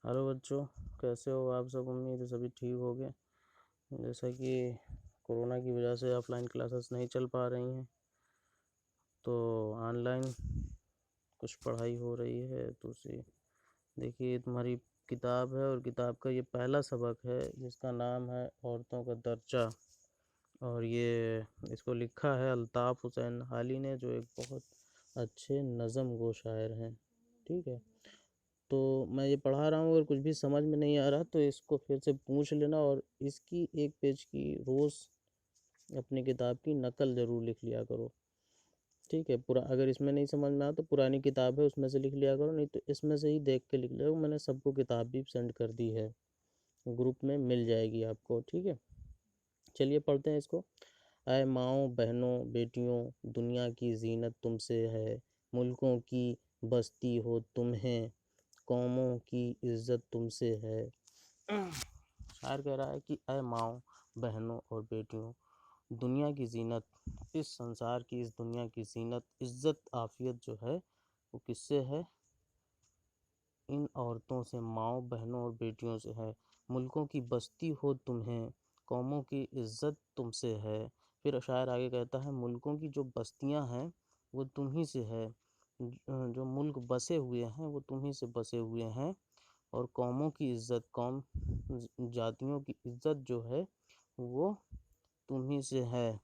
Hello बच्चों, कैसे हो आप सब। उम्मीद है सभी ठीक होंगे। जैसा कि कोरोना की वजह से ऑफलाइन क्लासेस नहीं चल पा रही हैं, तो ऑनलाइन कुछ पढ़ाई हो रही है। तो उसी देखिए, तुम्हारी किताब है और किताब का ये पहला सबक है जिसका नाम है औरतों का दर्जा। और ये इसको लिखा है अल्ताफ़ हुसैन हाली ने, जो एक बहुत अच्छे नज़म गो शायर हैं। ठीक है, तो मैं ये पढ़ा रहा हूँ, अगर कुछ भी समझ में नहीं आ रहा तो इसको फिर से पूछ लेना, और इसकी एक पेज की रोज़ अपनी किताब की नकल ज़रूर लिख लिया करो। ठीक है, पूरा अगर इसमें नहीं समझ में आया तो पुरानी किताब है उसमें से लिख लिया करो, नहीं तो इसमें से ही देख के लिख लिया करो। मैंने सबको किताब भी सेंड कर दी है, ग्रुप में मिल जाएगी आपको। ठीक है, चलिए पढ़ते हैं इसको। ऐ माओ बहनों बेटियों, दुनिया की जीनत तुमसे है, मुल्कों की बस्ती हो तुम्हें, कौमों की इज्जत तुमसे है। शायर कह रहा है कि ऐ माओ बहनों और बेटियों, दुनिया की जीनत, इस संसार की, इस दुनिया की जीनत, इज्जत आफियत जो है वो किससे है? इन औरतों से, माओ बहनों और बेटियों से है। मुल्कों की बस्ती हो तुम्हें, कौमों की इज्जत तुमसे है। फिर शायर आगे कहता है, मुल्कों की जो बस्तियां हैं वो तुम ही से है, जो मुल्क बसे हुए हैं वो तुम ही से बसे हुए हैं। और कौमों की इज्जत, कौम जातियों की इज्जत जो है वो तुम ही से है।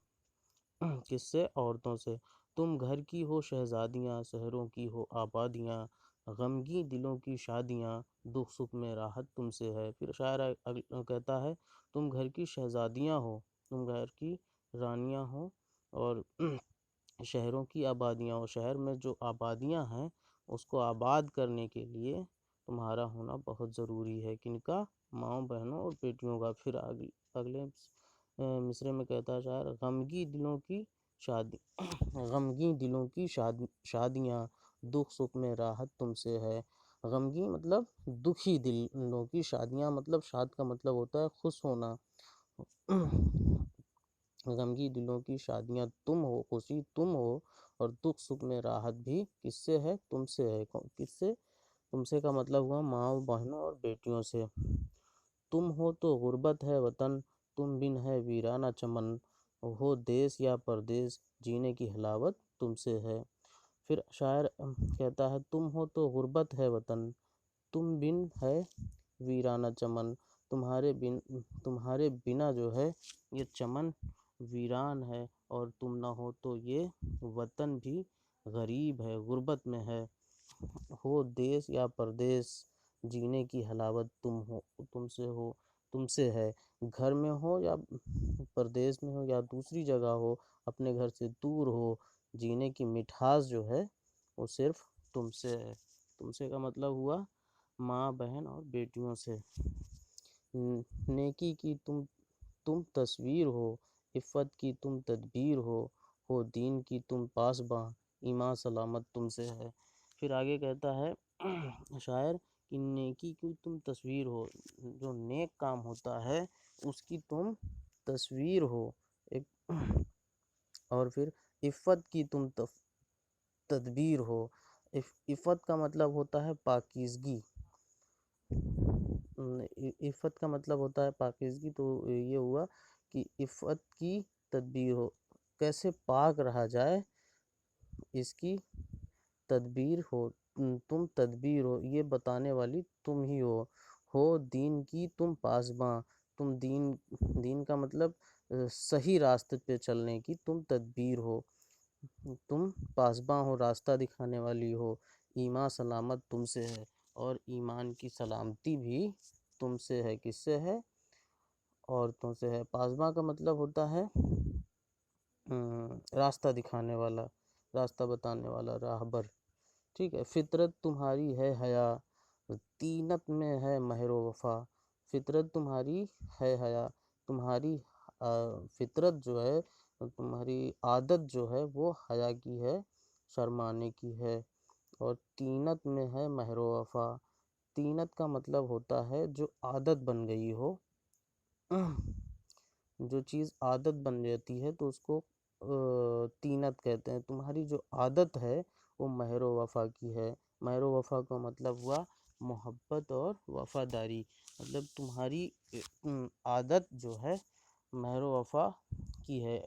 किससे? औरतों से। तुम घर की हो शहजादियाँ, शहरों की हो आबादियाँ, गमगी दिलों की शादियाँ, दुख सुख में राहत तुमसे है। फिर शायर कहता है, तुम घर की शहजादियाँ हो, तुम घर की रानियाँ हो, और शहरों की आबादियाँ हो, शहर में जो आबादियाँ हैं उसको आबाद करने के लिए तुम्हारा होना बहुत ज़रूरी है। किनका? माँओं बहनों और बेटियों का। फिर अगले मिसरे में कहता है शायर, गमगी दिलों की शादी गमगी दिलों की शादियाँ, दुख सुख में राहत तुमसे है। गमगी मतलब दुखी दिलों की शादियाँ, मतलब शाद का मतलब होता है खुश होना। गमगी दिलों की शादियाँ तुम हो, खुशी तुम हो, और दुख सुख में राहत भी किससे है? तुमसे है। किससे? तुमसे का मतलब हुआ माँ बहनों और बेटियों से। तुम हो तो गुर्बत है वतन, तुम बिन है वीराना चमन, हो देश या परदेश, जीने की हलावत तुमसे है। फिर शायर कहता है, तुम हो तो गुर्बत है वतन, तुम बिन है वीराना चमन, तुम्हारे बिना जो है ये चमन वीरान है, और तुम ना हो तो ये वतन भी गरीब है, गुर्बत में है। हो देश या परदेश, जीने की हलावत तुमसे है। घर में हो या परदेश में हो या दूसरी जगह हो, अपने घर से दूर हो, जीने की मिठास जो है वो सिर्फ तुमसे है। तुमसे का मतलब हुआ माँ बहन और बेटियों से। नेकी की तुम तस्वीर हो, इफ़्फ़त की तुम तदबीर हो दीन की तुम पासबां, ईमान सलामत तुमसे है। फिर आगे कहता है शायर कि नेकी की तुम तस्वीर हो, जो नेक काम होता है उसकी तुम तस्वीर हो एक। और फिर इफ़्फ़त की तुम तदबीर हो। इफ़्फ़त का मतलब होता है पाकीज़गी। इफ़्फ़त का मतलब होता है पाकीज़गी, तो ये हुआ कि इफ़्फ़त की तदबीर हो, कैसे पाक रहा जाए इसकी तदबीर हो। तुम तदबीर हो, ये बताने वाली तुम ही हो दीन की तुम पासबां, तुम दीन का मतलब सही रास्ते पे चलने की तुम तदबीर हो, तुम पासबां हो, रास्ता दिखाने वाली हो। ईमान सलामत तुमसे है, और ईमान की सलामती भी तुमसे है। किससे है? औरतों से है। पासबां का मतलब होता है रास्ता दिखाने वाला, रास्ता बताने वाला, राहबर। ठीक है। फितरत तुम्हारी है हया, तीनत में है महरो वफा। फितरत तुम्हारी है हया, तुम्हारी फितरत जो है, तुम्हारी आदत जो है वो हया की है, शर्माने की है। और तीनत में है महरो वफा। तीनत का मतलब होता है जो आदत बन गई हो। जो चीज़ आदत बन जाती है तो उसको तीनत कहते हैं। तुम्हारी जो आदत है वो महरो वफा की है। महरो वफा का मतलब हुआ محبت اور وفاداری، مطلب تمہاری عادت جو ہے مہر و وفا کی ہے،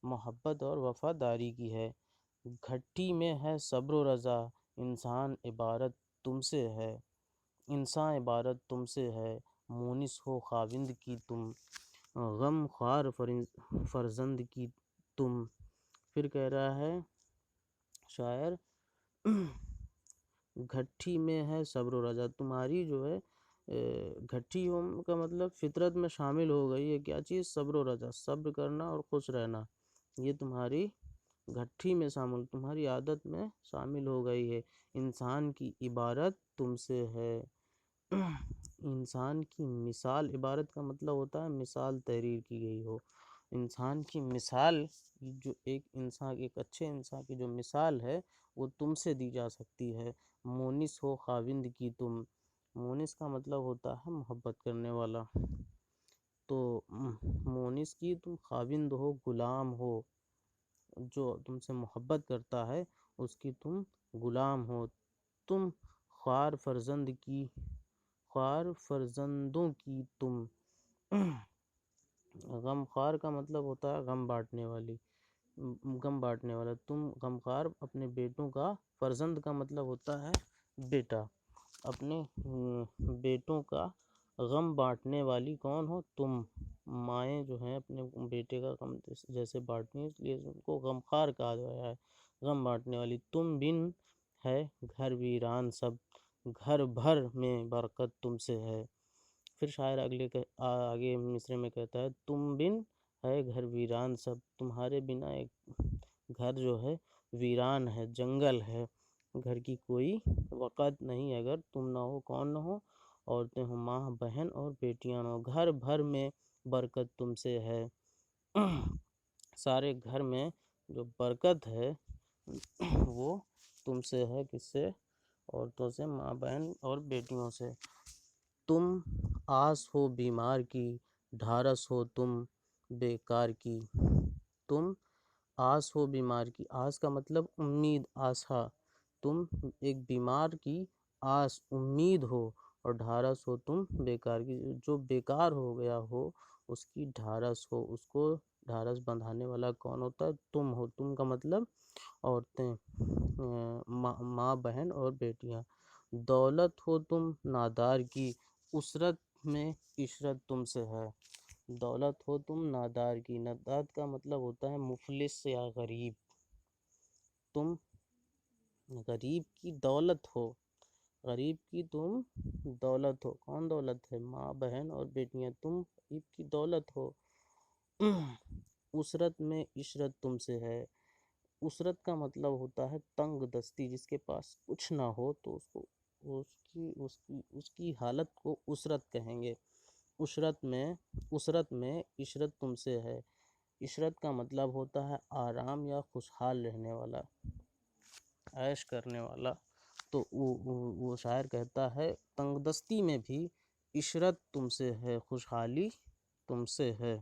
محبت اور وفاداری کی ہے۔ گھٹی میں ہے صبر و رضا، انسان عبارت تم سے ہے، انسان عبارت تم سے ہے، مونس ہو خاوند کی تم، غم خوار فرزند کی تم۔ پھر کہہ رہا ہے شاعر گھٹی میں ہے صبر و رضا، تمہاری جو ہے گھٹی ہو کا مطلب فطرت میں شامل ہو گئی ہے کیا چیز؟ صبر و رضا، صبر کرنا اور خوش رہنا، یہ تمہاری گھٹی میں شامل، تمہاری عادت میں شامل ہو گئی ہے۔ انسان کی عبارت تم سے ہے، انسان کی مثال، عبارت کا مطلب ہوتا ہے مثال تحریر کی گئی ہو، انسان کی مثال، جو ایک انسان، ایک اچھے انسان کی جو مثال ہے وہ تم سے دی جا سکتی ہے۔ مونس ہو خاوند کی تم، مونس کا مطلب ہوتا ہے محبت کرنے والا، تو مونس کی تم خاوند ہو، غلام ہو، جو تم سے محبت کرتا ہے اس کی تم غلام ہو۔ تم خوار فرزند کی، خوار فرزندوں کی تم، غم خوار کا مطلب ہوتا ہے غم بانٹنے والی، غم بانٹنے والا، تم غم خوار اپنے بیٹوں کا، فرزند کا مطلب ہوتا ہے بیٹا، اپنے بیٹوں کا غم بانٹنے والی کون ہو؟ تم۔ مائیں جو ہیں اپنے بیٹے کا غم جیسے بانٹتی ہیں، اس لیے ان کو غم خوار کہا گیا ہے، غم بانٹنے والی۔ تم بن ہے گھر ویران سب، گھر بھر میں برکت تم سے ہے۔ پھر شاعر آگے مصرے میں کہتا ہے تم بن ہے گھر ویران سب، تمہارے بنا ایک گھر جو ہے ویران ہے، جنگل ہے، گھر کی کوئی وقت نہیں اگر تم نہ ہو، کون نہ ہو؟ عورتیں ہوں، ماں بہن اور بیٹیاں نہ ہو، گھر بھر میں برکت تم سے ہے، سارے گھر میں جو برکت ہے وہ تم سے ہے، کس سے؟ عورتوں سے، ماں بہن اور بیٹیوں سے۔ تم آس ہو بیمار کی، ڈھارس ہو تم بیکار کی، تم آس ہو بیمار کی، آس کا مطلب امید، آسا، تم ایک بیمار کی آس، امید ہو، اور ڈھارس ہو تم بیکار کی، جو بیکار ہو گیا ہو اس کی ڈھارس ہو، اس کو ڈھارس بندھانے والا کون ہوتا ہے؟ تم ہو، تم کا مطلب عورتیں، ماں بہن اور بیٹیاں۔ دولت ہو تم نادار کی، اسرت میں عشرت تم سے ہے، دولت ہو تم نادار کی، نادار کا مطلب ہوتا ہے مفلس یا غریب، تم غریب کی دولت ہو، غریب کی تم دولت ہو، کون دولت ہے؟ ماں بہن اور بیٹیاں، تم غریب کی دولت ہو۔ اسرت میں عشرت تم سے ہے، اسرت کا مطلب ہوتا ہے تنگ دستی، جس کے پاس کچھ نہ ہو تو اس کو اس کی حالت کو اسرت کہیں گے۔ اسرت میں عشرت تم سے ہے، عشرت کا مطلب ہوتا ہے آرام یا خوشحال رہنے والا، عیش کرنے والا، تو وہ شاعر کہتا ہے تنگ دستی میں بھی عشرت تم سے ہے، خوشحالی تم سے ہے۔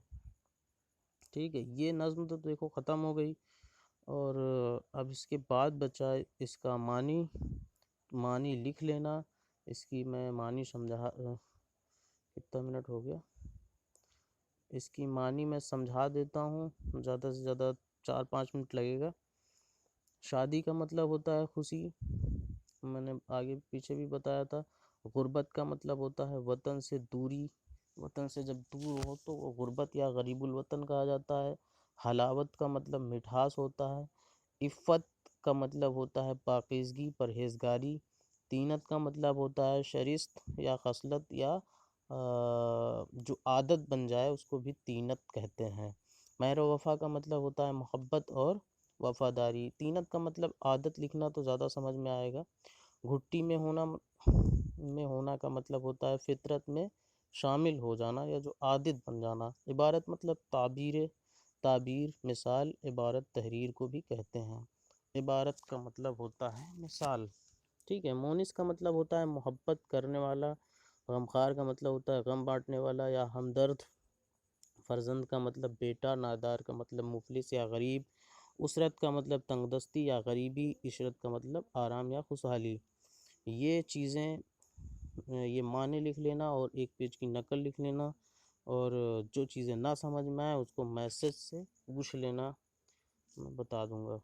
ٹھیک ہے، یہ نظم تو دیکھو ختم ہو گئی، اور اب اس کے بعد بچا اس کا معنی لکھ لینا، اس کی میں معنی سمجھا، کتنا منٹ ہو گیا، اس کی معنی میں سمجھا دیتا ہوں، زیادہ سے زیادہ 4-5 منٹ لگے گا۔ شادی کا مطلب ہوتا ہے خوشی، میں نے آگے پیچھے بھی بتایا تھا۔ غربت کا مطلب ہوتا ہے وطن سے دوری، وطن سے جب دور ہو تو وہ غربت یا غریب الوطن کہا جاتا ہے۔ حلاوت کا مطلب مٹھاس ہوتا ہے۔ عفت کا مطلب ہوتا ہے پاکیزگی، پرہیزگاری۔ طینت کا مطلب ہوتا ہے شرست یا خصلت، یا جو عادت بن جائے اس کو بھی طینت کہتے ہیں۔ مہر و وفا کا مطلب ہوتا ہے محبت اور وفاداری۔ طینت کا مطلب عادت لکھنا تو زیادہ سمجھ میں آئے گا۔ گھٹی میں ہونا کا مطلب ہوتا ہے فطرت میں شامل ہو جانا یا جو عادت بن جانا۔ عبارت مطلب تعبیر، مثال، عبارت تحریر کو بھی کہتے ہیں۔ عبارت کا مطلب ہوتا ہے مثال، ٹھیک ہے۔ مونس کا مطلب ہوتا ہے محبت کرنے والا۔ غمخوار کا مطلب ہوتا ہے غم بانٹنے والا یا ہمدرد۔ فرزند کا مطلب بیٹا۔ نادار کا مطلب مفلس یا غریب۔ اسرت کا مطلب تنگ دستی یا غریبی۔ عشرت کا مطلب آرام یا خوشحالی۔ یہ چیزیں یہ معنی لکھ لینا اور ایک پیج کی نقل لکھ لینا، اور جو چیزیں نہ سمجھ میں آئے اس کو میسج سے پوچھ لینا، میں بتا دوں گا۔